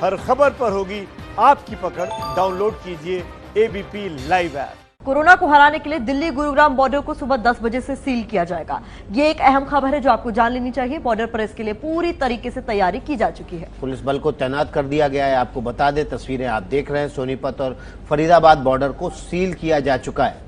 हर खबर पर होगी आपकी पकड़। डाउनलोड कीजिए एबीपी लाइव ऐप। कोरोना को हराने के लिए दिल्ली गुरुग्राम बॉर्डर को सुबह 10 बजे से सील किया जाएगा। ये एक अहम खबर है जो आपको जान लेनी चाहिए। बॉर्डर पर इसके लिए पूरी तरीके से तैयारी की जा चुकी है। पुलिस बल को तैनात कर दिया गया है। आपको बता दें, तस्वीरें आप देख रहे हैं, सोनीपत और फरीदाबाद बॉर्डर को सील किया जा चुका है।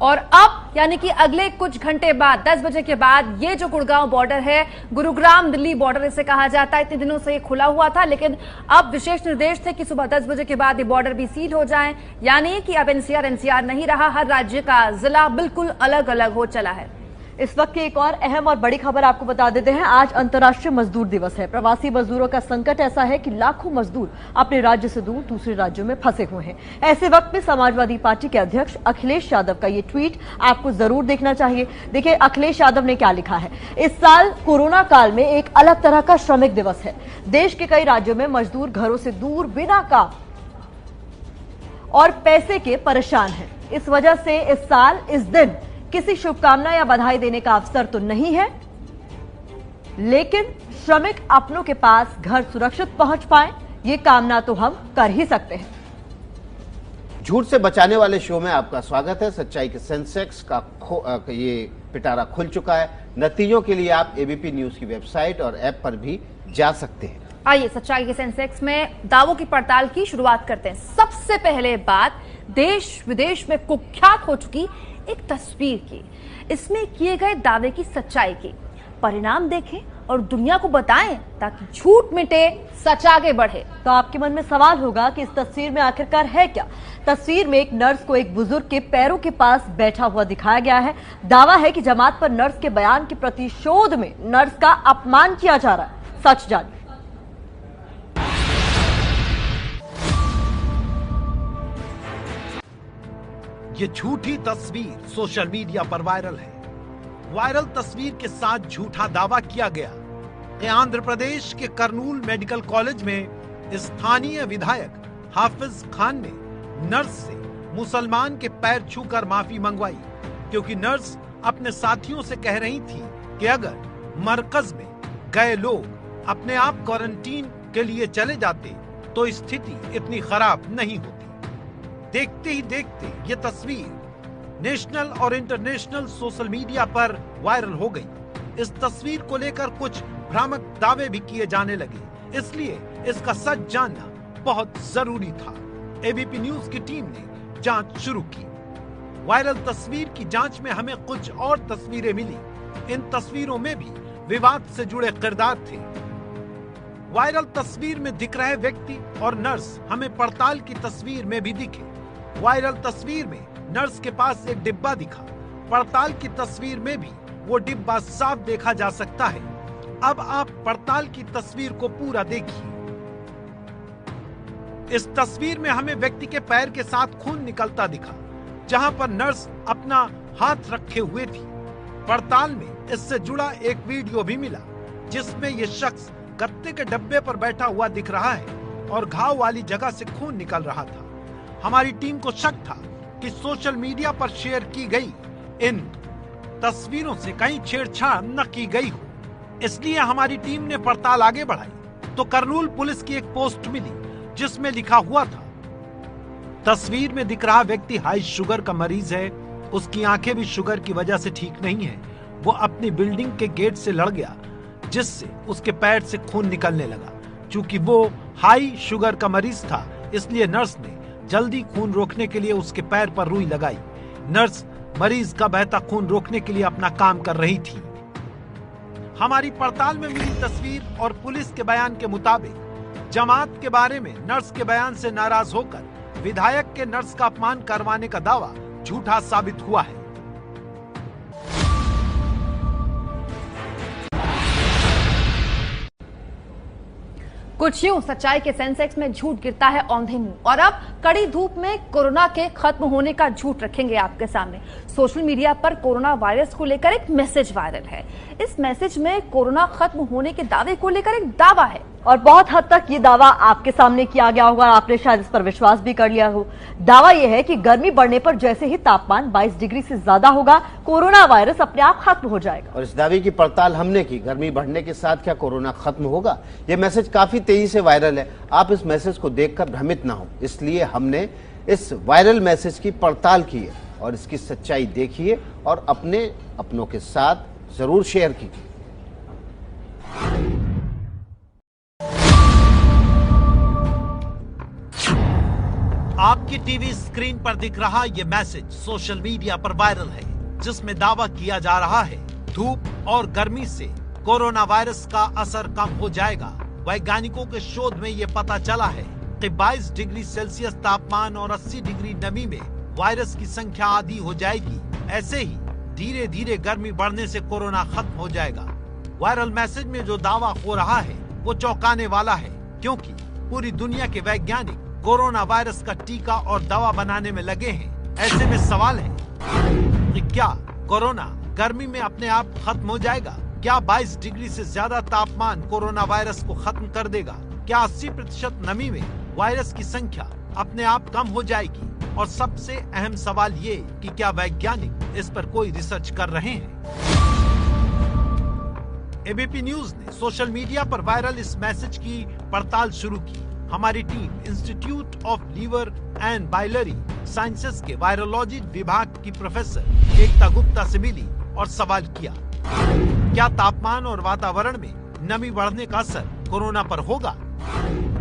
और अब यानी कि अगले कुछ घंटे बाद 10 बजे के बाद ये जो गुड़गांव बॉर्डर है, गुरुग्राम दिल्ली बॉर्डर इसे कहा जाता है, इतने दिनों से ये खुला हुआ था, लेकिन अब विशेष निर्देश थे कि सुबह 10 बजे के बाद ये बॉर्डर भी सील हो जाए। यानी कि अब एनसीआर नहीं रहा, हर राज्य का जिला बिल्कुल अलग अलग हो चला है। इस वक्त की एक और अहम और बड़ी खबर आपको बता देते हैं। आज अंतर्राष्ट्रीय मजदूर दिवस है। प्रवासी मजदूरों का संकट ऐसा है कि लाखों मजदूर अपने राज्य से दूर दूसरे राज्यों में फंसे हुए हैं। ऐसे वक्त में समाजवादी पार्टी के अध्यक्ष अखिलेश यादव का ये ट्वीट आपको जरूर देखना चाहिए। देखिए अखिलेश यादव ने क्या लिखा है। इस साल कोरोना काल में एक अलग तरह का श्रमिक दिवस है। देश के कई राज्यों में मजदूर घरों से दूर, बिना काम और पैसे के परेशान है। इस वजह से इस साल इस दिन किसी शुभकामना या बधाई देने का अवसर तो नहीं है, लेकिन श्रमिक अपनों के पास घर सुरक्षित पहुंच पाए, ये कामना तो हम कर ही सकते हैं। झूठ से बचाने वाले शो में आपका स्वागत है। सच्चाई के सेंसेक्स का ये पिटारा खुल चुका है। नतीजों के लिए आप एबीपी न्यूज की वेबसाइट और ऐप पर भी जा सकते हैं। आइए सच्चाई के सेंसेक्स में दावों की पड़ताल की शुरुआत करते हैं। सबसे पहले बात देश विदेश में कुख्यात हो चुकी एक तस्वीर की, इसमें किए गए दावे की सच्चाई की। परिणाम देखें और दुनिया को बताएं ताकि झूठ मिटे, सच आगे बढ़े। तो आपके मन में सवाल होगा कि इस तस्वीर में आखिरकार है क्या। तस्वीर में एक नर्स को एक बुजुर्ग के पैरों के पास बैठा हुआ दिखाया गया है। दावा है कि जमात पर नर्स के बयान के प्रतिशोध में नर्स का अपमान किया जा रहा है। सच जानिए। ये झूठी तस्वीर सोशल मीडिया पर वायरल है। वायरल तस्वीर के साथ झूठा दावा किया गया कि आंध्र प्रदेश के कर्नूल मेडिकल कॉलेज में स्थानीय विधायक हाफिज खान ने नर्स से मुसलमान के पैर छूकर माफी मंगवाई, क्योंकि नर्स अपने साथियों से कह रही थी कि अगर मरकज में गए लोग अपने आप क्वारंटीन के लिए चले जाते तो स्थिति इतनी खराब नहीं होती। देखते ही देखते ये तस्वीर नेशनल और इंटरनेशनल सोशल मीडिया पर वायरल हो गई। इस तस्वीर को लेकर कुछ भ्रामक दावे भी किए जाने लगे, इसलिए इसका सच जानना बहुत जरूरी था। एबीपी न्यूज की टीम ने जांच शुरू की। वायरल तस्वीर की जांच में हमें कुछ और तस्वीरें मिली। इन तस्वीरों में भी विवाद से जुड़े किरदार थे। वायरल तस्वीर में दिख रहे व्यक्ति और नर्स हमें पड़ताल की तस्वीर में भी दिखे। वायरल तस्वीर में नर्स के पास एक डिब्बा दिखा। पड़ताल की तस्वीर में भी वो डिब्बा साफ देखा जा सकता है। अब आप पड़ताल की तस्वीर को पूरा देखिए। इस तस्वीर में हमें व्यक्ति के पैर के साथ खून निकलता दिखा, जहां पर नर्स अपना हाथ रखे हुए थी। पड़ताल में इससे जुड़ा एक वीडियो भी मिला, जिसमें ये शख्स गत्ते के डब्बे पर बैठा हुआ दिख रहा है और घाव वाली जगह से खून निकल रहा था। हमारी टीम को शक था कि सोशल मीडिया पर शेयर की गई इन तस्वीरों से कहीं छेड़छाड़ न की गई हो, इसलिए हमारी टीम ने पड़ताल आगे बढ़ाई तो कर्नूल पुलिस की एक पोस्ट मिली, जिसमें लिखा हुआ था, तस्वीर में दिख रहा व्यक्ति हाई शुगर का मरीज है। उसकी आंखें भी शुगर की वजह से ठीक नहीं है। वो अपनी बिल्डिंग के गेट से लड़ गया, जिससे उसके पैर से खून निकलने लगा। चूंकि वो हाई शुगर का मरीज था, इसलिए नर्स ने जल्दी खून रोकने के लिए उसके पैर पर रुई लगाई। नर्स मरीज का बहता खून रोकने के लिए अपना काम कर रही थी। हमारी पड़ताल में मिली तस्वीर और पुलिस के बयान के मुताबिक जमात के बारे में नर्स के बयान से नाराज होकर विधायक के नर्स का अपमान करवाने का दावा झूठा साबित हुआ है। कुछ यूं सच्चाई के सेंसेक्स में झूठ गिरता है औंधे मुंह। और अब कड़ी धूप में कोरोना के खत्म होने का झूठ रखेंगे आपके सामने। सोशल मीडिया पर कोरोना वायरस को लेकर एक मैसेज वायरल है। इस मैसेज में कोरोना खत्म होने के दावे को लेकर एक दावा है और बहुत हद तक ये दावा आपके सामने किया गया होगा, आपने शायद इस पर विश्वास भी कर लिया हो। दावा यह है कि गर्मी बढ़ने पर जैसे ही तापमान 22 डिग्री से ज्यादा होगा, कोरोना वायरस अपने आप खत्म हो जाएगा। और इस दावे की पड़ताल हमने की। गर्मी बढ़ने के साथ क्या कोरोना खत्म होगा? ये मैसेज काफी तेजी से वायरल है। आप इस मैसेज को देखकर भ्रमित ना हो, इसलिए हमने इस वायरल मैसेज की पड़ताल की है और इसकी सच्चाई देखिए और अपनों के साथ जरूर शेयर कीजिए। आपकी टीवी स्क्रीन पर दिख रहा ये मैसेज सोशल मीडिया पर वायरल है, जिसमें दावा किया जा रहा है धूप और गर्मी से कोरोना वायरस का असर कम हो जाएगा। वैज्ञानिकों के शोध में ये पता चला है कि 22 डिग्री सेल्सियस तापमान और 80 डिग्री नमी में वायरस की संख्या आधी हो जाएगी। ऐसे ही धीरे धीरे गर्मी बढ़ने से कोरोना खत्म हो जाएगा। वायरल मैसेज में जो दावा हो रहा है वो चौंकाने वाला है, क्योंकि पूरी दुनिया के वैज्ञानिक कोरोना वायरस का टीका और दवा बनाने में लगे हैं। ऐसे में सवाल है कि क्या कोरोना गर्मी में अपने आप खत्म हो जाएगा? क्या 22 डिग्री से ज्यादा तापमान कोरोना वायरस को खत्म कर देगा? क्या 80% नमी में वायरस की संख्या अपने आप कम हो जाएगी? और सबसे अहम सवाल ये कि क्या वैज्ञानिक इस पर कोई रिसर्च कर रहे हैं? एबीपी न्यूज ने सोशल मीडिया पर वायरल इस मैसेज की पड़ताल शुरू की। हमारी team institute of liver and biliary sciences के वायरोलॉजी विभाग की प्रोफेसर एकता गुप्ता से मिली और सवाल किया, क्या तापमान और वातावरण में नमी बढ़ने का असर कोरोना पर होगा?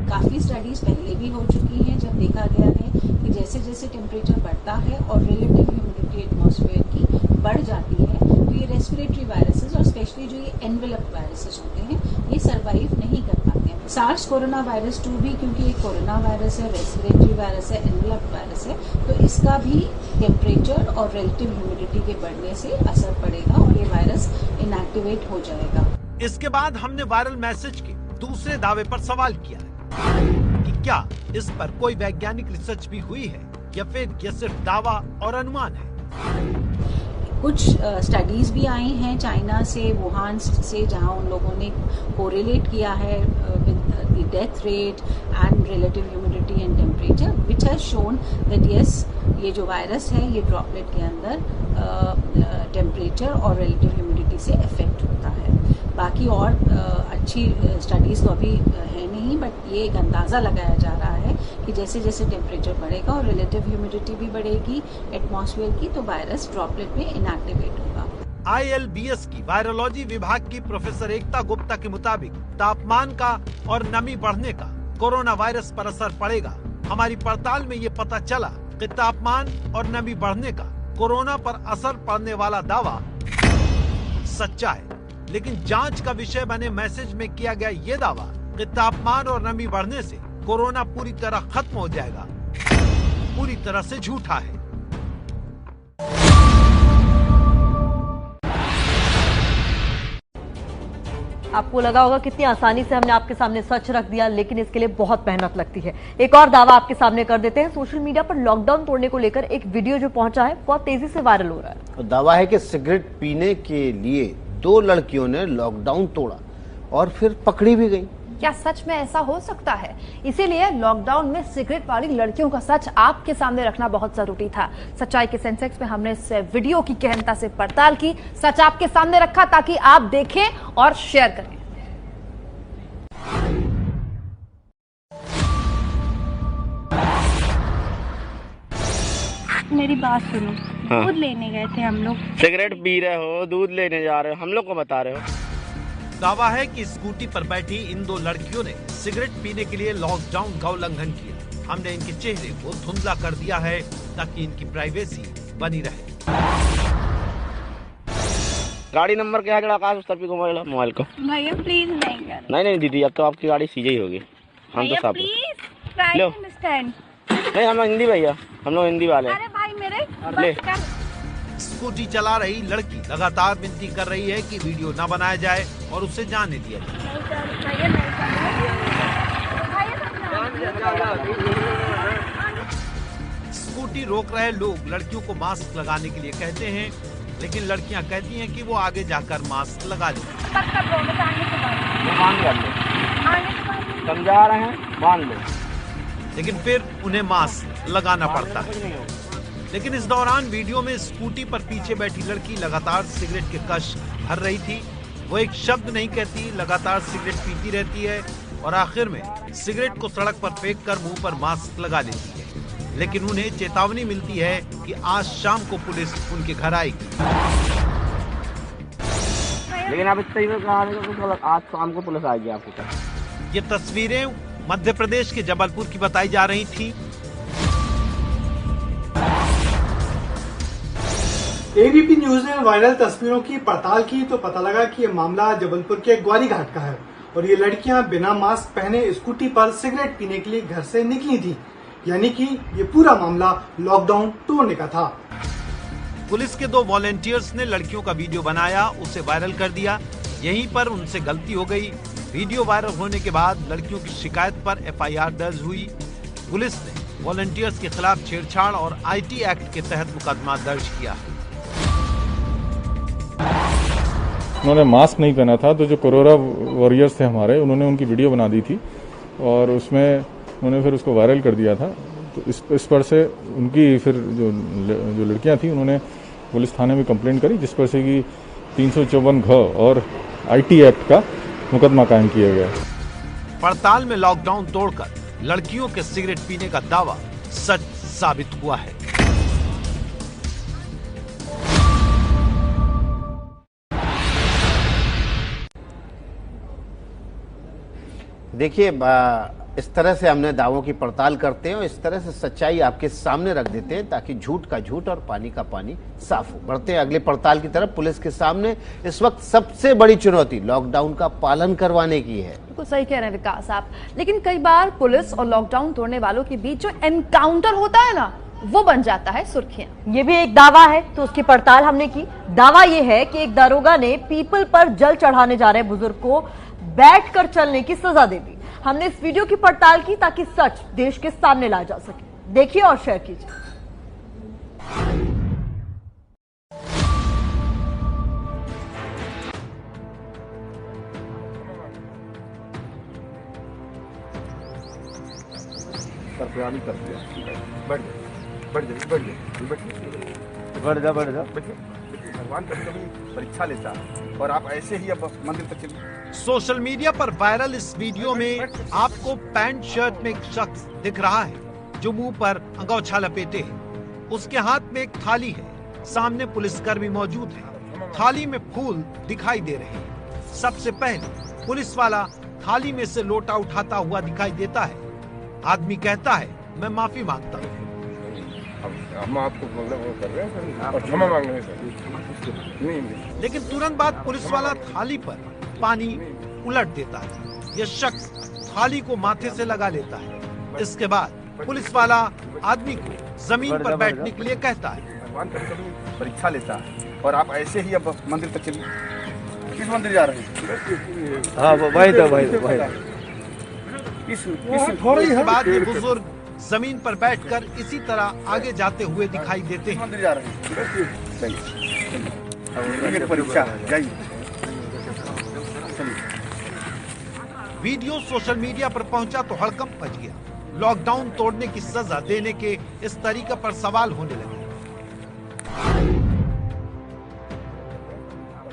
काफी स्टडीज पहले भी हो चुकी हैं, जब देखा गया है कि जैसे जैसे टेम्परेचर बढ़ता है और रिलेटिव ह्यूमिडिटी एटमॉस्फेयर की बढ़ जाती है तो ये रेस्पिरेटरी वायरसेस और स्पेशली जो ये एनवेलप वायरसेस होते हैं ये सरवाइव नहीं कर पाते हैं। सार्स कोरोना वायरस 2 भी, क्योंकि ये कोरोना वायरस है, रेस्पिरेटरी वायरस है, एनवेलप वायरस है, तो इसका भी टेम्परेचर और रिलेटिव ह्यूमिडिटी के बढ़ने से असर पड़ेगा और ये वायरस इनएक्टिवेट हो जाएगा। इसके बाद हमने वायरल मैसेज के दूसरे दावे पर सवाल किया कि क्या इस पर कोई वैज्ञानिक रिसर्च भी हुई है या फिर यह सिर्फ दावा और अनुमान है? कुछ स्टडीज भी आई हैं चाइना से, वुहान से, जहां उन लोगों ने कोरिलेट किया है with the death rate and relative humidity and temperature, which has shown that yes ये जो वायरस है ये ड्रॉपलेट के अंदर टेम्परेचर और रिलेटिव ह्यूमिडिटी से इफेक्ट होता है। बाकी और अच्छी स्टडीज तो अभी है नहीं, बट ये एक अंदाजा लगाया जा रहा है कि जैसे जैसे टेम्परेचर बढ़ेगा और रिलेटिव ह्यूमिडिटी भी बढ़ेगी एटमॉस्फेयर की, तो वायरस ड्रॉपलेट में इनएक्टिवेट होगा। ILBS की वायरोलॉजी विभाग की प्रोफेसर एकता गुप्ता के मुताबिक तापमान का और नमी बढ़ने का कोरोना वायरस पर असर पड़ेगा। हमारी पड़ताल में ये पता चला कि तापमान और नमी बढ़ने का कोरोना पर असर पड़ने वाला दावा सच्चा है, लेकिन जांच का विषय बने मैसेज में किया गया ये दावा कि तापमान और नमी बढ़ने से कोरोना पूरी तरह खत्म हो जाएगा, पूरी तरह से झूठा है। आपको लगा होगा कितनी आसानी से हमने आपके सामने सच रख दिया, लेकिन इसके लिए बहुत मेहनत लगती है। एक और दावा आपके सामने कर देते हैं। सोशल मीडिया पर लॉकडाउन तोड़ने को लेकर एक वीडियो जो पहुंचा है बहुत तेजी से वायरल हो रहा है। दावा है कि सिगरेट पीने के लिए 2 लड़कियों ने लॉकडाउन तोड़ा और फिर पकड़ी भी गई। क्या सच में ऐसा हो सकता है? इसीलिए लॉकडाउन में सिगरेट वाली लड़कियों का सच आपके सामने रखना बहुत जरूरी था। सच्चाई के सेंसेक्स में हमने इस वीडियो की गहनता से पड़ताल की, सच आपके सामने रखा ताकि आप देखें और शेयर करें। मेरी बात सुनो, दूध लेने गए थे हम लोग। सिगरेट पी रहे हो, दूध लेने जा रहे हो, हम लोग को बता रहे हो। दावा है कि स्कूटी पर बैठी इन 2 लड़कियों ने सिगरेट पीने के लिए लॉकडाउन का उल्लंघन किया। हमने इनके चेहरे को धुंधला कर दिया है ताकि इनकी प्राइवेसी बनी रहे। गाड़ी नंबर क्या है जरा आकाश उस को मोबाइल को। भैया प्लीज नहीं कर। नहीं दीदी, अब तो आपकी गाड़ी सीधे ही होगी। हम तो सब प्लीज ट्राई टू अंडरस्टैंड। नहीं, हम हिंदी भैया, हम लोग हिंदी वाले। अरे भाई मेरे ले। स्कूटी चला रही लड़की लगातार विनती कर रही है कि वीडियो न बनाया जाए और उसे जाने दिया जाए। स्कूटी रोक रहे लोग लड़कियों को मास्क लगाने के लिए कहते हैं, लेकिन लड़कियां कहती हैं कि वो आगे जाकर मास्क लगा लें। समझा रहे हैं, मान लो। लेकिन फिर उन्हें मास्क लगाना पड़ता है। लेकिन इस दौरान वीडियो में स्कूटी पर पीछे बैठी लड़की लगातार सिगरेट के कश भर रही थी। वो एक शब्द नहीं कहती, लगातार सिगरेट पीती रहती है। और आखिर में सिगरेट को सड़क पर फेंक कर मुंह पर मास्क लगा लेती है। लेकिन उन्हें चेतावनी मिलती है कि आज शाम को पुलिस उनके घर आएगी। लेकिन आप इतना ही कहा कि आज शाम को पुलिस आएगी आपके घर। ये तस्वीरें मध्य प्रदेश के जबलपुर की बताई जा रही थी। एबीपी न्यूज ने वायरल तस्वीरों की पड़ताल की तो पता लगा कि ये मामला जबलपुर के ग्वारी घाट का है और ये लड़कियां बिना मास्क पहने स्कूटी पर सिगरेट पीने के लिए घर से निकली थी। यानी कि ये पूरा मामला लॉकडाउन तोड़ने का था। पुलिस के 2 वॉलंटियर्स ने लड़कियों का वीडियो बनाया, उसे वायरल कर दिया। यहीं पर उनसे गलती हो गई। वीडियो वायरल होने के बाद लड़कियों की शिकायत पर एफआईआर दर्ज हुई। पुलिस ने वॉलंटियर्स के खिलाफ छेड़छाड़ और आईटी एक्ट के तहत मुकदमा दर्ज किया। उन्होंने मास्क नहीं पहना था, तो जो कोरोना वॉरियर्स थे हमारे, उन्होंने उनकी वीडियो बना दी थी और उसमें उन्होंने फिर उसको वायरल कर दिया था। तो इस पर से उनकी फिर जो लड़कियां थी उन्होंने पुलिस थाने में कंप्लेंट करी, जिस पर से कि 354 घ और आईटी एक्ट का मुकदमा कायम किया गया। पड़ताल में लॉकडाउन तोड़कर लड़कियों के सिगरेट पीने का दावा सच साबित हुआ है। देखिए, इस तरह से हमने दावों की पड़ताल करते हैं और इस तरह से सच्चाई आपके सामने रख देते हैं ताकि झूठ का झूठ और पानी का पानी साफ हो। बढ़ते हैं अगले पड़ताल की तरफ। पुलिस के सामने इस वक्त सबसे बड़ी चुनौती लॉकडाउन का पालन करवाने की है। बिल्कुल सही कह रहे हैं विकास आप, लेकिन कई बार पुलिस और लॉकडाउन तोड़ने वालों के बीच जो एनकाउंटर होता है ना, वो बन जाता है सुर्खियां। ये भी एक दावा है, तो उसकी पड़ताल हमने की। दावा ये है कि एक दारोगा ने पीपल पर जल चढ़ाने जा रहे बुजुर्ग को बैठकर चलने की सजा दे दी। हमने इस वीडियो की पड़ताल की ताकि सच देश के सामने लाया जा सके। देखिए और शेयर कीजिए। बढ़ जा भगवान कभी परीक्षा लेता है और आप ऐसे ही अब मंदिर तक चलिए। सोशल मीडिया पर वायरल इस वीडियो में आपको पैंट शर्ट में एक शख्स दिख रहा है जो मुंह पर अंगोछा लपेटे है। उसके हाथ में एक थाली है, सामने पुलिसकर्मी मौजूद है। थाली में फूल दिखाई दे रहे हैं। सबसे पहले पुलिस वाला थाली में से लोटा उठाता हुआ दिखाई देता है। आदमी कहता है, मैं माफी मांगता हूँ। हम आपको वो कर रहे हैं और क्षमा मांग रहे हैं। लेकिन तुरंत बाद पुलिस वाला थाली पर पानी उलट देता है। यह शख्स थाली को माथे से लगा लेता है। इसके बाद पुलिस वाला आदमी को जमीन पर बैठने के लिए कहता है। भगवान कभी परीक्षा लेता है और आप ऐसे ही अब मंदिर तक चलिए। किस मंदिर जा रहे हैं? हाँ वही तो इसके बाद ये बुजुर्ग जमीन पर बैठकर इसी तरह आगे जाते हुए दिखाई देते हैं। मंदिर जा रहे हैं। परीक्षा जाइए। वीडियो सोशल मीडिया पर पहुंचा तो हड़कंप मच गया। लॉकडाउन तोड़ने की सजा देने के इस तरीके पर सवाल होने लगे।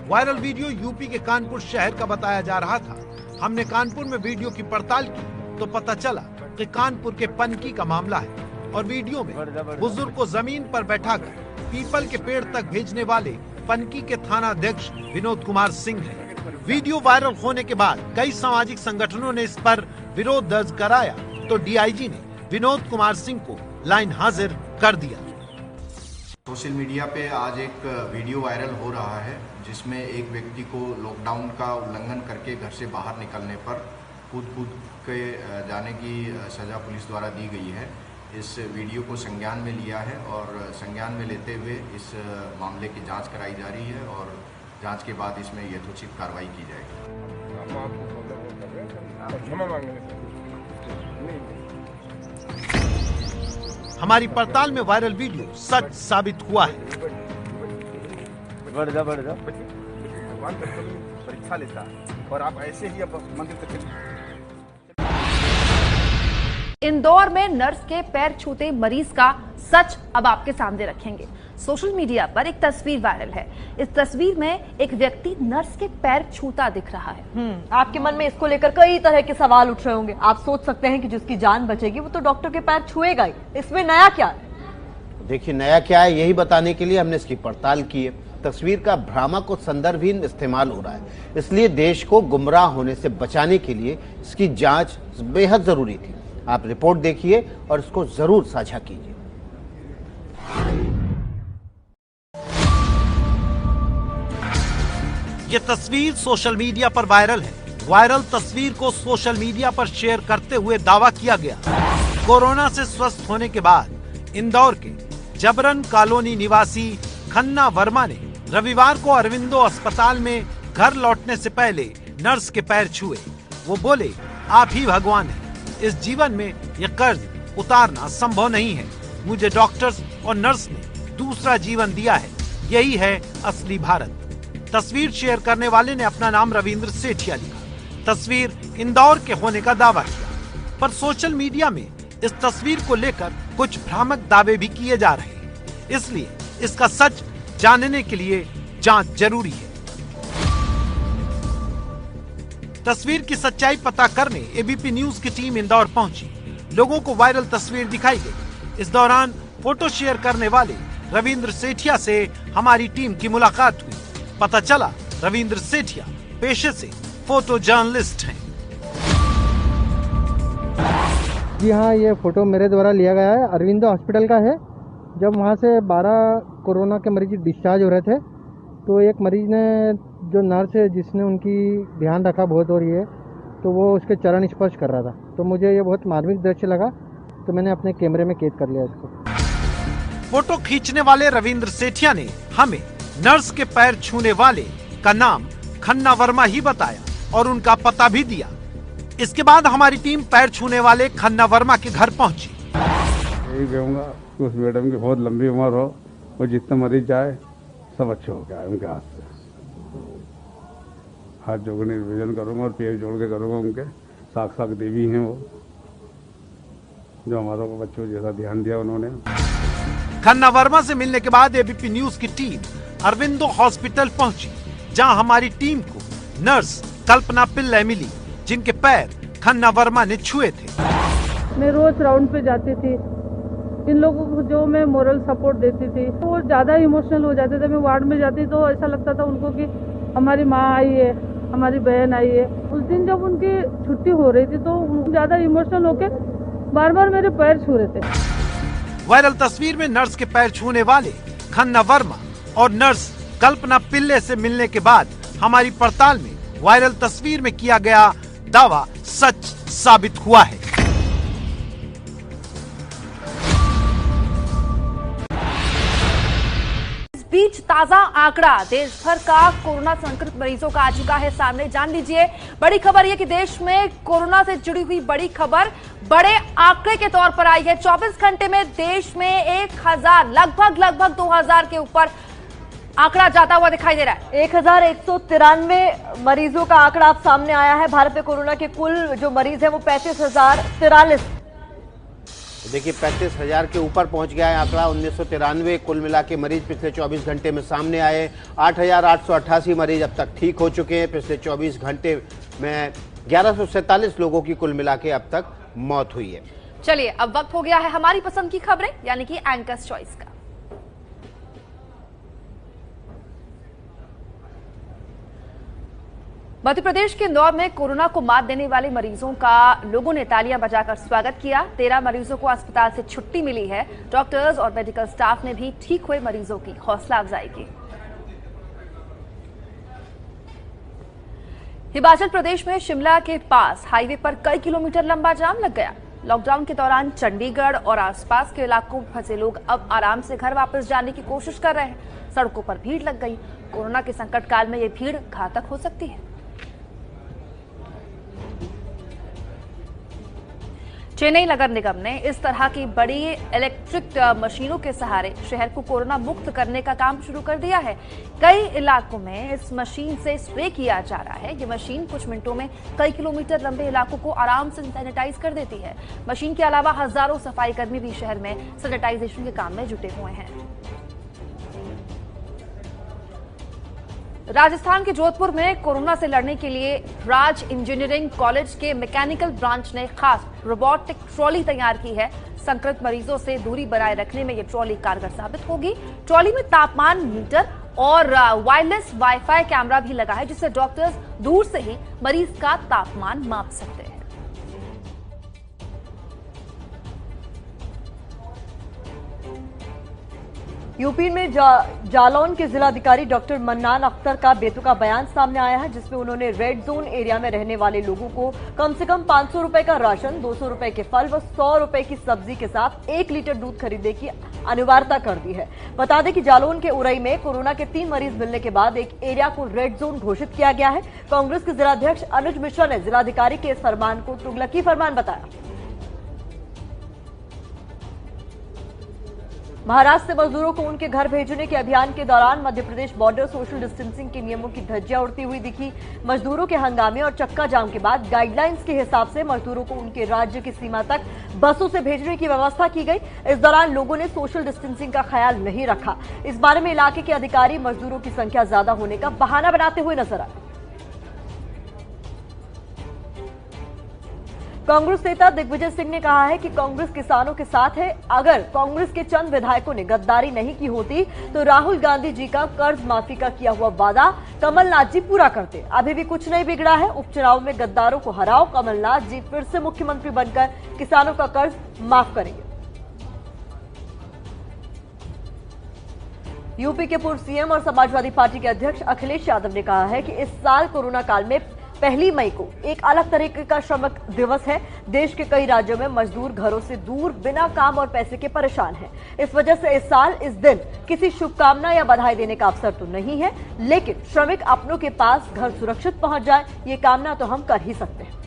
वायरल वीडियो यूपी के कानपुर शहर का बताया जा रहा था। हमने कानपुर में वीडियो की पड़ताल की तो पता चला कि कानपुर के पनकी का मामला है और वीडियो में बुजुर्ग को जमीन पर बैठाकर पीपल के पेड़ तक भेजने वाले पनकी के थाना अध्यक्ष विनोद कुमार सिंह हैं। वीडियो वायरल होने के बाद कई सामाजिक संगठनों ने इस पर विरोध दर्ज कराया तो डीआईजी ने विनोद कुमार सिंह को लाइन हाजिर कर दिया। सोशल मीडिया पे आज एक वीडियो वायरल हो रहा है जिसमें एक व्यक्ति को लॉकडाउन का उल्लंघन करके घर से बाहर निकलने पर कूद के जाने की सज़ा पुलिस द्वारा दी गई है। इस वीडियो को संज्ञान में लिया है और संज्ञान में लेते हुए इस मामले की जांच कराई जा रही है और जांच के बाद इसमें यथोचित कार्रवाई की जाएगी। हमारी पड़ताल में वायरल वीडियो सच साबित हुआ है। बढ़ जा भगवान कभी परीक्षा लेता है और आप ऐसे ही अब मंदिर तक चलिए। इंदौर में नर्स के पैर छूते मरीज का सच अब आपके सामने रखेंगे। सोशल मीडिया पर एक तस्वीर वायरल है। इस तस्वीर में एक व्यक्ति नर्स के पैर छूता दिख रहा है। आपके मन में इसको लेकर कई तरह के सवाल उठ रहे होंगे। आप सोच सकते हैं कि जिसकी जान बचेगी वो तो डॉक्टर के पैर छुएगा ही। इसमें नया क्या है? देखिए, नया क्या है यही बताने के लिए हमने इसकी पड़ताल की है। तस्वीर का भ्रामक और संदर्भहीन इस्तेमाल हो रहा है, इसलिए देश को गुमराह होने से बचाने के लिए इसकी जांच बेहद जरूरी थी। आप रिपोर्ट देखिए और इसको जरूर साझा कीजिए। ये तस्वीर सोशल मीडिया पर वायरल है। वायरल तस्वीर को सोशल मीडिया पर शेयर करते हुए दावा किया गया, कोरोना से स्वस्थ होने के बाद इंदौर के जबरन कॉलोनी निवासी खन्ना वर्मा ने रविवार को अरविंदो अस्पताल में घर लौटने से पहले नर्स के पैर छुए। वो बोले, आप ही भगवान हैं। इस जीवन में ये कर्ज उतारना संभव नहीं है। मुझे डॉक्टर्स और नर्स ने दूसरा जीवन दिया है। यही है असली भारत। तस्वीर शेयर करने वाले ने अपना नाम रविंद्र सेठिया लिखा। तस्वीर इंदौर के होने का दावा किया, पर सोशल मीडिया में इस तस्वीर को लेकर कुछ भ्रामक दावे भी किए जा रहे हैं। इसलिए इसका सच जानने के लिए जांच जरूरी है। तस्वीर की सच्चाई पता करने एबीपी न्यूज की टीम इंदौर पहुंची। लोगों को वायरल तस्वीर दिखाई गई। इस दौरान फोटो शेयर करने वाले रविंद्र सेठिया से हमारी टीम की मुलाकात हुई। पता चला रविंद्र सेठिया पेशे से फोटो जर्नलिस्ट हैं। जी हाँ, ये फोटो मेरे द्वारा लिया गया है, अरविंदो हॉस्पिटल का है। जब वहाँ से 12 कोरोना के मरीज डिस्चार्ज हो रहे थे, तो एक मरीज ने, जो नर्स है जिसने उनकी ध्यान रखा बहुत हो रही है, तो वो उसके चरण स्पर्श कर रहा था। तो मुझे ये बहुत मार्मिक दृश्य लगा, तो मैंने अपने कैमरे में कैद कर लिया इसको। फोटो खींचने वाले रविंद्र सेठिया ने हमें नर्स के पैर छूने वाले का नाम खन्ना वर्मा ही बताया और उनका पता भी दिया। इसके बाद हमारी टीम पैर छूने वाले खन्ना वर्मा के घर पहुंची। यही कहूँगा कि उस मैडम की बहुत लंबी उम्र हो और जितना मरीज जाए सब अच्छे हो गया उनके हाथ से। हाथ जोड़ने निवेदन करूँगा और पैर जोड़ के करूँगा। उनके साक्षात देवी हैं वो, जो हमारे को बच्चों जैसा ध्यान दिया उन्होंने। खन्ना वर्मा से मिलने के बाद एबीपी न्यूज की टीम अरविंदो हॉस्पिटल पहुंची, जहां हमारी टीम को नर्स कल्पना पिल्लै मिली, जिनके पैर खन्ना वर्मा ने छुए थे। मैं रोज राउंड पे जाती थी। इन लोगों को जो मैं मोरल सपोर्ट देती थी, तो वो ज्यादा इमोशनल हो जाते थे। मैं वार्ड में जाती तो ऐसा लगता था उनको कि हमारी माँ आई है, हमारी बहन आई है। उस दिन जब उनकी छुट्टी हो रही थी तो ज्यादा इमोशनल होके बार बार मेरे पैर छू रहे थे। वायरल तस्वीर में नर्स के पैर छूने वाले खन्ना वर्मा और नर्स कल्पना पिल्ले से मिलने के बाद हमारी पड़ताल में वायरल तस्वीर में किया गया दावा सच साबित हुआ है। इस बीच ताजा आंकड़ा देश भर का कोरोना संक्रमित मरीजों का आ चुका है सामने। जान लीजिए बड़ी खबर यह कि देश में कोरोना से जुड़ी हुई बड़ी खबर बड़े आंकड़े के तौर पर आई है। 24 घंटे में देश में 1000 लगभग 2000 के ऊपर आंकड़ा जाता हुआ दिखाई दे रहा है। 1193 मरीजों का आंकड़ा अब सामने आया है। भारत में कोरोना के कुल जो मरीज है वो 35,043। देखिए, 35,000 के ऊपर पहुंच गया है आंकड़ा। 1993 कुल मिला के मरीज पिछले 24 घंटे में सामने आए। 8,888 मरीज अब तक ठीक हो चुके हैं। पिछले 24 घंटे में 1147 लोगों की कुल मिला के अब तक मौत हुई है। चलिए अब वक्त हो गया है हमारी पसंद की खबरें, यानी कि एंकर्स चॉइस का। मध्य प्रदेश के इंदौर में कोरोना को मात देने वाले मरीजों का लोगों ने तालियां बजाकर स्वागत किया। 13 मरीजों को अस्पताल से छुट्टी मिली है। डॉक्टर्स और मेडिकल स्टाफ ने भी ठीक हुए मरीजों की हौसला अफजाई की। हिमाचल प्रदेश में शिमला के पास हाईवे पर कई किलोमीटर लंबा जाम लग गया। लॉकडाउन के दौरान चंडीगढ़ और आसपास के इलाकों में फंसे लोग अब आराम से घर वापस जाने की कोशिश कर रहे हैं। सड़कों पर भीड़ लग गई। कोरोना के संकट काल में ये भीड़ घातक हो सकती है। चेन्नई नगर निगम ने इस तरह की बड़ी इलेक्ट्रिक मशीनों के सहारे शहर को कोरोना मुक्त करने का काम शुरू कर दिया है। कई इलाकों में इस मशीन से स्प्रे किया जा रहा है। ये मशीन कुछ मिनटों में कई किलोमीटर लंबे इलाकों को आराम से सैनिटाइज कर देती है। मशीन के अलावा हजारों सफाई कर्मी भी शहर में सैनिटाइजेशन के काम में जुटे हुए हैं। राजस्थान के जोधपुर में कोरोना से लड़ने के लिए राज इंजीनियरिंग कॉलेज के मैकेनिकल ब्रांच ने खास रोबोटिक ट्रॉली तैयार की है। संक्रमित मरीजों से दूरी बनाए रखने में ये ट्रॉली कारगर साबित होगी। ट्रॉली में तापमान मीटर और वायरलेस वाईफाई कैमरा भी लगा है, जिससे डॉक्टर्स दूर से ही मरीज का तापमान माप सकते हैं। यूपी में जालौन के जिलाधिकारी डॉक्टर मन्नान अख्तर का बेतुका बयान सामने आया है, जिसमें उन्होंने रेड जोन एरिया में रहने वाले लोगों को कम से कम 500 रुपए का राशन, 200 रुपए के फल व 100 रुपए की सब्जी के साथ 1 लीटर दूध खरीदने की अनिवार्यता कर दी है। बता दें कि जालौन के उरई में कोरोना के 3 मरीज मिलने के बाद एक एरिया को रेड जोन घोषित किया गया है। कांग्रेस के जिलाध्यक्ष अनुज मिश्रा ने जिलाधिकारी के इस फरमान को तुगलकी फरमान बताया। महाराष्ट्र से मजदूरों को उनके घर भेजने के अभियान के दौरान Madhya Pradesh border social distancing के नियमों की धज्जियां उड़ती हुई दिखी। मजदूरों के हंगामे और चक्का जाम के बाद गाइडलाइंस के हिसाब से मजदूरों को उनके राज्य की सीमा तक बसों से भेजने की व्यवस्था की गई। इस दौरान लोगों ने सोशल डिस्टेंसिंग का ख्याल नहीं रखा। इस बारे में इलाके के अधिकारी मजदूरों की संख्या ज्यादा होने का बहाना बनाते हुए नजर आए। कांग्रेस नेता दिग्विजय सिंह ने कहा है कि कांग्रेस किसानों के साथ है। अगर कांग्रेस के चंद विधायकों ने गद्दारी नहीं की होती तो राहुल गांधी जी का कर्ज माफी का किया हुआ वादा कमलनाथ जी पूरा करते। अभी भी कुछ नहीं बिगड़ा है। उपचुनाव में गद्दारों को हराओ, कमलनाथ जी फिर से मुख्यमंत्री बनकर किसानों का कर्ज माफ करेंगे। यूपी के पूर्व सीएम और समाजवादी पार्टी के अध्यक्ष अखिलेश यादव ने कहा है कि इस साल कोरोना काल में 1 मई को एक अलग तरीके का श्रमिक दिवस है। देश के कई राज्यों में मजदूर घरों से दूर बिना काम और पैसे के परेशान हैं। इस वजह से इस साल इस दिन किसी शुभकामना या बधाई देने का अवसर तो नहीं है, लेकिन श्रमिक अपनों के पास घर सुरक्षित पहुंच जाए, ये कामना तो हम कर ही सकते हैं।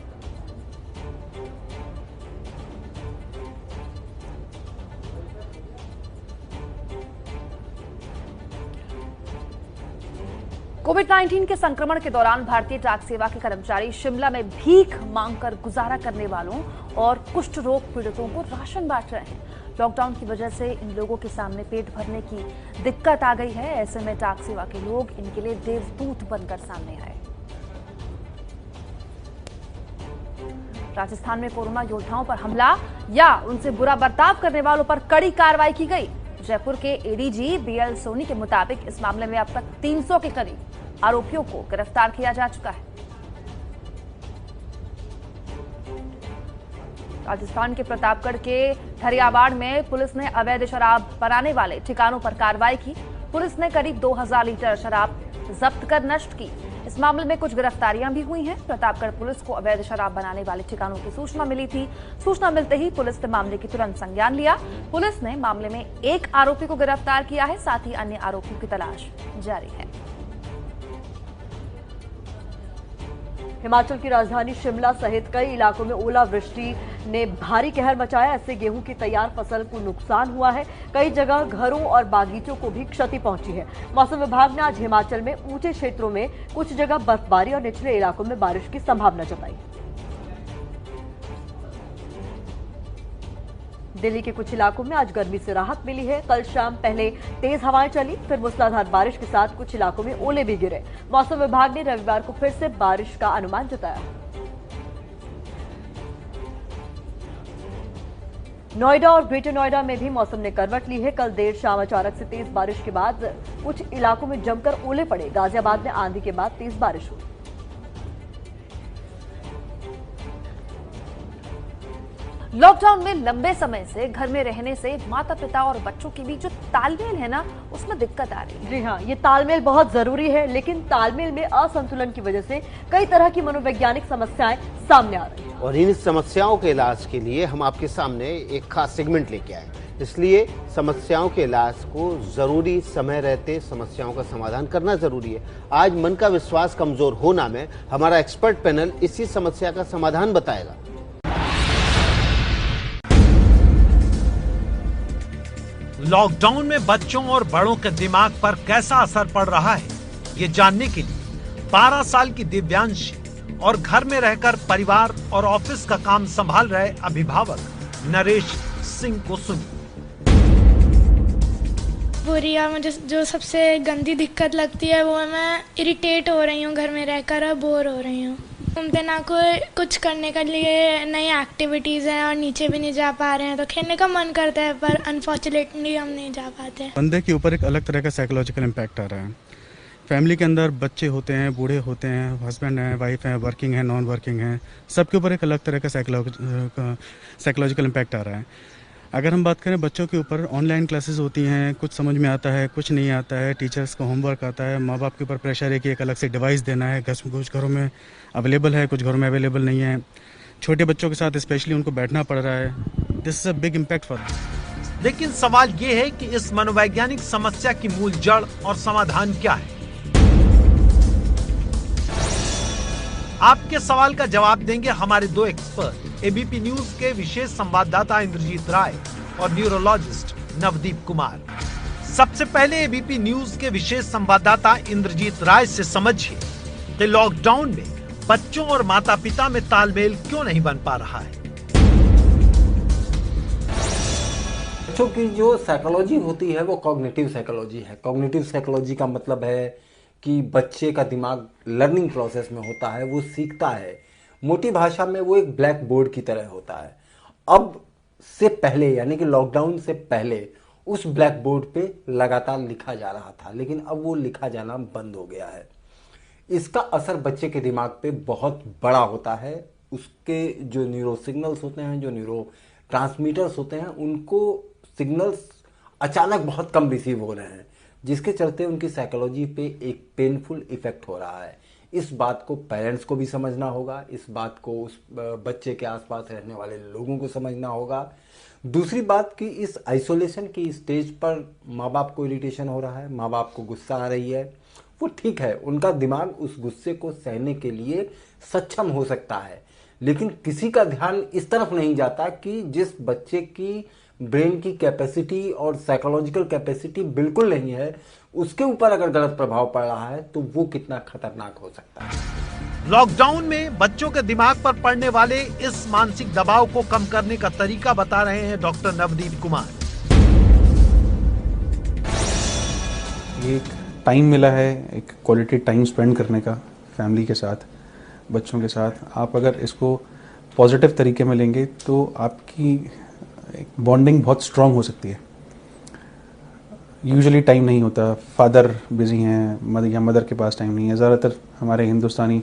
कोविड-19 के संक्रमण के दौरान भारतीय डाक सेवा के कर्मचारी शिमला में भीख मांगकर गुजारा करने वालों और कुष्ठ रोग पीड़ितों को राशन बांट रहे हैं। लॉकडाउन की वजह से इन लोगों के सामने पेट भरने की दिक्कत आ गई है। ऐसे में डाक सेवा के लोग इनके लिए देवदूत बनकर सामने आए। राजस्थान में कोरोना योद्धाओं पर हमला या उनसे बुरा बर्ताव करने वालों पर कड़ी कार्रवाई की गई। जयपुर के एडीजी बीएल सोनी के मुताबिक इस मामले में अब तक 300 के करीब आरोपियों को गिरफ्तार किया जा चुका है। राजस्थान के प्रतापगढ़ के ठरियावाड़ में पुलिस ने अवैध शराब बनाने वाले ठिकानों पर कार्रवाई की। पुलिस ने करीब 2000 लीटर शराब जब्त कर नष्ट की। इस मामले में कुछ गिरफ्तारियां भी हुई हैं। प्रतापगढ़ पुलिस को अवैध शराब बनाने वाले ठिकानों की सूचना मिली थी। सूचना मिलते ही पुलिस ने मामले की तुरंत संज्ञान लिया। पुलिस ने मामले में एक आरोपी को गिरफ्तार किया है, साथ ही अन्य आरोपियों की तलाश जारी है। हिमाचल की राजधानी शिमला सहित कई इलाकों में ओलावृष्टि ने भारी कहर मचाया। इससे गेहूं की तैयार फसल को नुकसान हुआ है। कई जगह घरों और बागीचों को भी क्षति पहुंची है। मौसम विभाग ने आज हिमाचल में ऊंचे क्षेत्रों में कुछ जगह बर्फबारी और निचले इलाकों में बारिश की संभावना जताई। दिल्ली के कुछ इलाकों में आज गर्मी से राहत मिली है। कल शाम पहले तेज हवाएं चली, फिर मूसलाधार बारिश के साथ कुछ इलाकों में ओले भी गिरे। मौसम विभाग ने रविवार को फिर से बारिश का अनुमान जताया। नोएडा और ग्रेटर नोएडा में भी मौसम ने करवट ली है। कल देर शाम अचानक से तेज बारिश के बाद कुछ इलाकों में जमकर ओले पड़े। गाजियाबाद में आंधी के बाद तेज बारिश हुई। लॉकडाउन में लंबे समय से घर में रहने से माता पिता और बच्चों के बीच जो तालमेल है ना, उसमें दिक्कत आ रही है। जी हाँ, ये तालमेल बहुत जरूरी है, लेकिन तालमेल में असंतुलन की वजह से कई तरह की मनोवैज्ञानिक समस्याएं सामने आ रही हैं। और इन समस्याओं के इलाज के लिए हम आपके सामने एक खास सेगमेंट लेके आए। इसलिए समस्याओं के इलाज को जरूरी समय रहते समस्याओं का समाधान करना जरूरी है। आज मन का विश्वास कमजोर होना में हमारा एक्सपर्ट पैनल इसी समस्या का समाधान बताएगा। लॉकडाउन में बच्चों और बड़ों के दिमाग पर कैसा असर पड़ रहा है, ये जानने के लिए 12 साल की दिव्यांशी और घर में रहकर परिवार और ऑफिस का काम संभाल रहे अभिभावक नरेश सिंह को सुनिए। बुरी है। मुझे जो सबसे गंदी दिक्कत लगती है वो मैं इरिटेट हो रही हूँ, घर में रहकर और बोर हो रही हूँ। घूमते ना कोई कुछ करने के लिए नई एक्टिविटीज़ हैं और नीचे भी नहीं जा पा रहे हैं, तो खेलने का मन करता है पर अनफॉर्चुनेटली हम नहीं जा पाते। बंदे के ऊपर एक अलग तरह का साइकोलॉजिकल इम्पैक्ट आ रहा है। फैमिली के अंदर बच्चे होते हैं, बूढ़े होते हैं, हस्बैंड हैं, वाइफ हैं, वर्किंग हैं, नॉन वर्किंग हैं, सबके ऊपर एक अलग तरह का साइकोलॉजिकल इम्पैक्ट आ रहा है। अगर हम बात करें बच्चों के ऊपर, ऑनलाइन क्लासेस होती हैं, कुछ समझ में आता है, कुछ नहीं आता है, टीचर्स का होमवर्क आता है, माँ बाप के ऊपर प्रेशर है कि एक अलग से डिवाइस देना है, कुछ घरों में अवेलेबल है, कुछ घरों में अवेलेबल नहीं है। छोटे बच्चों के साथ स्पेशली उनको बैठना पड़ रहा है। This is a big impact for them. लेकिन सवाल ये है कि इस मनोवैज्ञानिक समस्या की मूल जड़ और समाधान क्या है? आपके सवाल का जवाब देंगे हमारे दो एक्सपर्ट, एबीपी न्यूज के विशेष संवाददाता इंद्रजीत राय और न्यूरोलॉजिस्ट नवदीप कुमार। सबसे पहले एबीपी न्यूज के विशेष संवाददाता इंद्रजीत राय से समझिए कि लॉकडाउन में बच्चों और माता पिता में तालमेल क्यों नहीं बन पा रहा है। बच्चों की जो साइकोलॉजी होती है वो कॉग्निटिव साइकोलॉजी है। कॉग्निटिव साइकोलॉजी का मतलब है कि बच्चे का दिमाग लर्निंग प्रोसेस में होता है, वो सीखता है। मोटी भाषा में वो एक ब्लैक बोर्ड की तरह होता है। अब से पहले यानी कि लॉकडाउन से पहले उस ब्लैक बोर्ड पे लगातार लिखा जा रहा था, लेकिन अब वो लिखा जाना बंद हो गया है। इसका असर बच्चे के दिमाग पे बहुत बड़ा होता है। उसके जो न्यूरो सिग्नल्स होते हैं, जो न्यूरो ट्रांसमीटर्स होते हैं, उनको सिग्नल्स अचानक बहुत कम रिसीव हो रहे हैं, जिसके चलते उनकी साइकोलॉजी पे एक पेनफुल इफेक्ट हो रहा है। इस बात को पेरेंट्स को भी समझना होगा, इस बात को उस बच्चे के आसपास रहने वाले लोगों को समझना होगा। दूसरी बात कि इस आइसोलेशन की स्टेज पर माँ बाप को इरिटेशन हो रहा है, माँ बाप को गुस्सा आ रही है, वो ठीक है, उनका दिमाग उस गुस्से को सहने के लिए सक्षम हो सकता है, लेकिन किसी का ध्यान इस तरफ नहीं जाता कि जिस बच्चे की ब्रेन की कैपेसिटी और साइकोलॉजिकल कैपेसिटी बिल्कुल नहीं है, उसके ऊपर अगर गलत प्रभाव पड़ रहा है तो वो कितना खतरनाक हो सकता है। लॉकडाउन में बच्चों के दिमाग पर पड़ने वाले इस मानसिक दबाव को कम करने का तरीका बता रहे हैं डॉक्टर नवदीप कुमार। एक टाइम मिला है, एक क्वालिटी टाइम स्पेंड करने का फैमिली के साथ, बच्चों के साथ। आप अगर इसको पॉजिटिव तरीके में लेंगे तो आपकी बॉन्डिंग बहुत स्ट्रांग हो सकती है। यूजुअली टाइम नहीं होता, फादर बिजी हैं या मदर के पास टाइम नहीं है। ज़्यादातर हमारे हिंदुस्तानी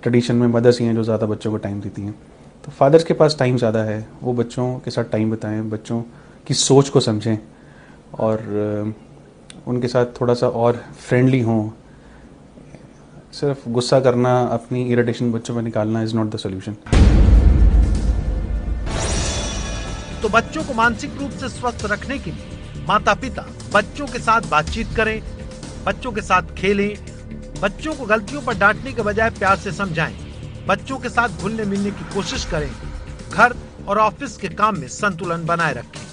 ट्रेडिशन में मदर्स ही हैं जो ज़्यादा बच्चों को टाइम देती हैं, तो फादर्स के पास टाइम ज़्यादा है, वो बच्चों के साथ टाइम बिताएं, बच्चों की सोच को समझें और उनके साथ थोड़ा सा और फ्रेंडली हों। सिर्फ गुस्सा करना, अपनी इरिटेशन बच्चों में निकालना इज़ नॉट द सोल्यूशन। तो बच्चों को मानसिक रूप से स्वस्थ रखने के लिए माता पिता बच्चों के साथ बातचीत करें, बच्चों के साथ खेलें, बच्चों को गलतियों पर डांटने के बजाय प्यार से समझाएं, बच्चों के साथ घुलने मिलने की कोशिश करें, घर और ऑफिस के काम में संतुलन बनाए रखें।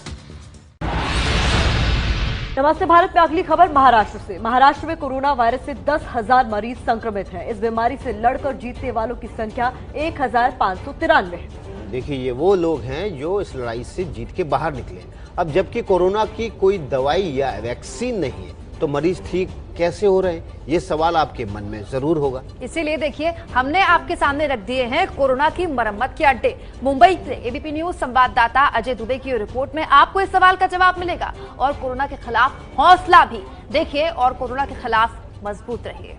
नमस्ते भारत में अगली खबर महाराष्ट्र से। महाराष्ट्र में कोरोना वायरस से 10,000 मरीज संक्रमित हैं। इस बीमारी से लड़कर जीतने वालों की संख्या 1,593 है। देखिए, ये वो लोग हैं जो इस लड़ाई से जीत के बाहर निकले। अब जबकि कोरोना की कोई दवाई या वैक्सीन नहीं है, तो मरीज ठीक कैसे हो रहे हैं, ये सवाल आपके मन में जरूर होगा। इसीलिए देखिए, हमने आपके सामने रख दिए हैं कोरोना की मरम्मत के अड्डे। मुंबई से एबीपी न्यूज संवाददाता अजय दुबे की रिपोर्ट में आपको इस सवाल का जवाब मिलेगा और कोरोना के खिलाफ हौसला भी देखिए और कोरोना के खिलाफ मजबूत रहिए।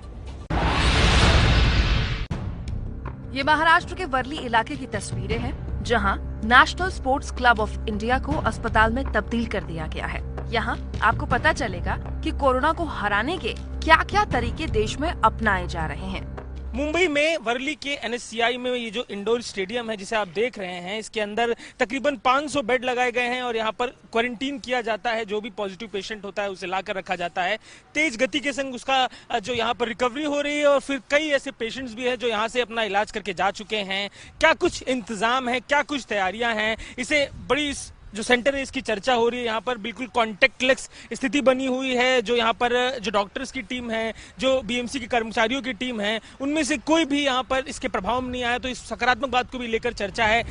ये महाराष्ट्र के वर्ली इलाके की तस्वीरें हैं, जहां national sports club of India को अस्पताल में तब्दील कर दिया गया है। यहाँ आपको पता चलेगा कि कोरोना को हराने के क्या-क्या तरीके देश में अपनाए जा रहे हैं। मुंबई में वर्ली के एनएससीआई में ये जो इंडोर स्टेडियम है जिसे आप देख रहे हैं, इसके अंदर तकरीबन 500 बेड लगाए गए हैं और यहाँ पर क्वारंटीन किया जाता है। जो भी पॉजिटिव पेशेंट होता है उसे लाकर रखा जाता है। तेज गति के संग उसका जो यहाँ पर रिकवरी हो रही है और फिर कई ऐसे पेशेंट्स भी हैं जो यहाँ से अपना इलाज करके जा चुके हैं। क्या कुछ इंतजाम है, क्या कुछ तैयारियां हैं, इसे बड़ी जो सेंटर है इसकी चर्चा हो रही है। यहाँ पर बिल्कुल कॉन्टेक्टलेस स्थिति बनी हुई है। जो यहाँ पर जो डॉक्टर्स की टीम है, जो बीएमसी के कर्मचारियों की टीम है, उनमें से कोई भी यहाँ पर इसके प्रभाव में नहीं आया, तो इस सकारात्मक बात को भी लेकर चर्चा है।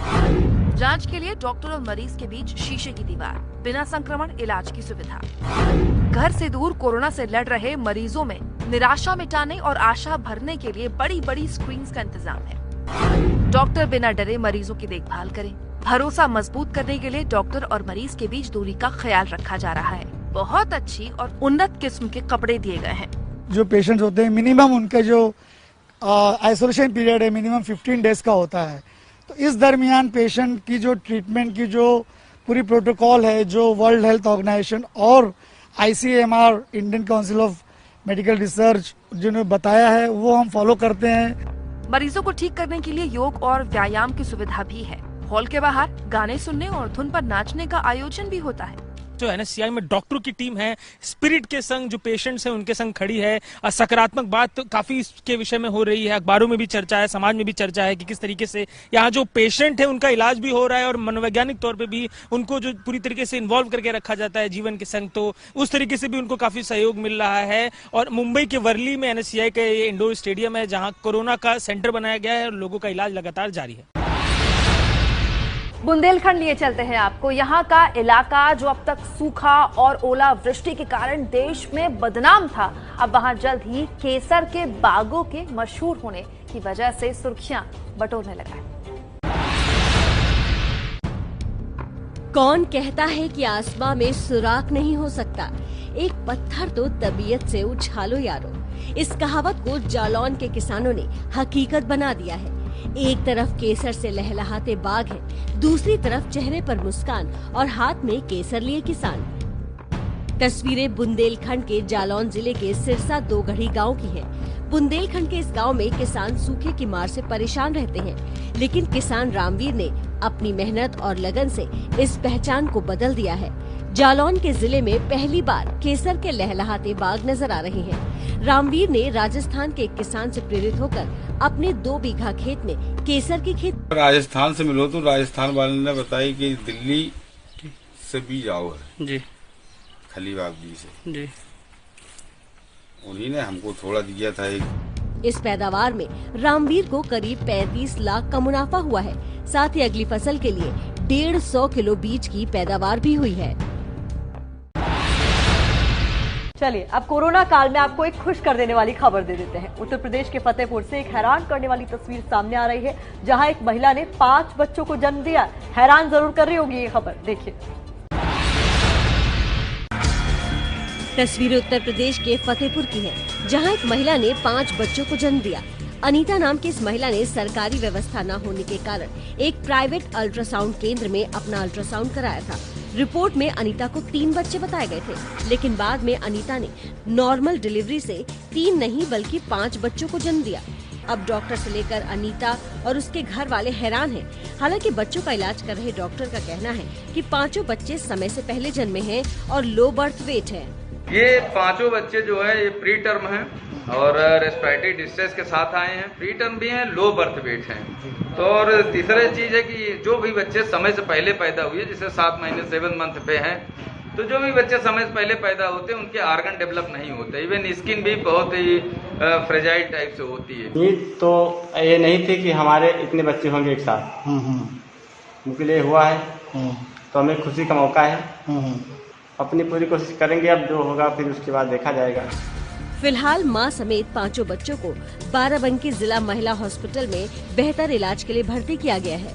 जांच के लिए डॉक्टर और मरीज के बीच शीशे की दीवार, बिना संक्रमण इलाज की सुविधा। घर से दूर कोरोना से लड़ रहे मरीजों में निराशा मिटाने और आशा भरने के लिए बड़ी बड़ी स्क्रीन्स का इंतजाम है। डॉक्टर बिना डरे मरीजों की देखभाल करें। भरोसा मजबूत करने के लिए डॉक्टर और मरीज के बीच दूरी का ख्याल रखा जा रहा है। बहुत अच्छी और उन्नत किस्म के कपड़े दिए गए हैं। जो पेशेंट्स होते हैं मिनिमम उनका जो आइसोलेशन पीरियड है मिनिमम 15 डेज का होता है। तो इस दरमियान पेशेंट की जो ट्रीटमेंट की जो पूरी प्रोटोकॉल है जो वर्ल्ड हेल्थ ऑर्गेनाइजेशन और ICMR Indian council of medical research जिन्होंने बताया है वो हम फॉलो करते हैं। मरीजों को ठीक करने के लिए योग और व्यायाम की सुविधा भी है। हॉल के बाहर गाने सुनने और धुन पर नाचने का आयोजन भी होता है। जो NSCI में डॉक्टरों की टीम है स्पिरिट के संग जो पेशेंट्स हैं उनके संग खड़ी है। सकारात्मक बात तो काफी इसके विषय में हो रही है, अखबारों में भी चर्चा है, समाज में भी चर्चा है कि किस तरीके से यहाँ जो पेशेंट है उनका इलाज भी हो रहा है और मनोवैज्ञानिक तौर पे भी उनको जो पूरी तरीके से इन्वॉल्व करके रखा जाता है जीवन के संग, तो उस तरीके से भी उनको काफी सहयोग मिल रहा है। और मुंबई के वर्ली में NSCI का ये इंडोर स्टेडियम है जहाँ कोरोना का सेंटर बनाया गया है और लोगों का इलाज लगातार जारी है। बुंदेलखंड लिए चलते हैं आपको। यहाँ का इलाका जो अब तक सूखा और ओलावृष्टि के कारण देश में बदनाम था, अब वहां जल्द ही केसर के बागों के मशहूर होने की वजह से सुर्खियां बटोरने लगा है। कौन कहता है कि आसमां में सुराख नहीं हो सकता, एक पत्थर तो तबीयत से उछालो यारो। इस कहावत को जालौन के किसानों ने हकीकत बना दिया है। एक तरफ केसर से लहलहाते बाग है, दूसरी तरफ चेहरे पर मुस्कान और हाथ में केसर लिए किसान। तस्वीरें बुंदेलखंड के जालौन जिले के सिरसा दोगढ़ी गांव की हैं। बुंदेलखंड के इस गांव में किसान सूखे की मार से परेशान रहते हैं, लेकिन किसान रामवीर ने अपनी मेहनत और लगन से इस पहचान को बदल दिया है। जालौन के जिले में पहली बार केसर के लहलहाते बाग नजर आ रहे हैं। रामवीर ने राजस्थान के एक किसान से प्रेरित होकर अपने 2 बीघा खेत में केसर की खेती। राजस्थान से मिलो तो राजस्थान वाले ने बताई कि दिल्ली से बीज आओ है जी, खलीबाग जी से जी, उन्हीं ने हमको थोड़ा दिया था। इस पैदावार में रामवीर को करीब 35 लाख का मुनाफा हुआ है। साथ ही अगली फसल के लिए 150 किलो बीज की पैदावार भी हुई है। चलिए अब कोरोना काल में आपको एक खुश कर देने वाली खबर दे देते हैं। उत्तर प्रदेश के फतेहपुर से एक हैरान करने वाली तस्वीर सामने आ रही है, जहां एक महिला ने 5 बच्चों को जन्म दिया। हैरान जरूर कर रही होगी ये खबर, देखिए। तस्वीर उत्तर प्रदेश के फतेहपुर की है, जहां एक महिला ने 5 बच्चों को जन्म दिया। अनीता नाम की इस महिला ने सरकारी व्यवस्था न होने के कारण एक प्राइवेट अल्ट्रासाउंड केंद्र में अपना अल्ट्रासाउंड कराया था। रिपोर्ट में अनीता को 3 बच्चे बताए गए थे, लेकिन बाद में अनीता ने नॉर्मल डिलीवरी से 3 नहीं बल्कि 5 बच्चों को जन्म दिया। अब डॉक्टर से लेकर अनीता और उसके घर वाले हैरान हैं। हालांकि बच्चों का इलाज कर रहे डॉक्टर का कहना है कि 5 बच्चे समय से पहले जन्मे हैं और लो बर्थ वेट है। ये 5 बच्चे जो है ये प्री टर्म है और रेस्पिरेटरी डिस्ट्रेस के साथ आए हैं, प्री टर्म भी हैं, लो बर्थ वेट हैं। तो और तीसरी चीज है कि जो भी बच्चे समय से पहले पैदा हुए, जैसे 7 महीने 7 मंथ पे हैं, तो जो भी बच्चे समय से पहले पैदा होते हैं उनके आर्गन डेवलप नहीं होते। इवन स्किन भी बहुत ही फ्रेजाइल टाइप से होती है। उम्मीद तो ये नहीं थी कि हमारे इतने बच्चे होंगे एक साथ, उनके लिए हुआ है तो हमें खुशी का मौका है। अपनी पूरी कोशिश करेंगे, अब जो होगा फिर उसके बाद देखा जाएगा। फिलहाल मां समेत 5 बच्चों को बाराबंकी जिला महिला हॉस्पिटल में बेहतर इलाज के लिए भर्ती किया गया है।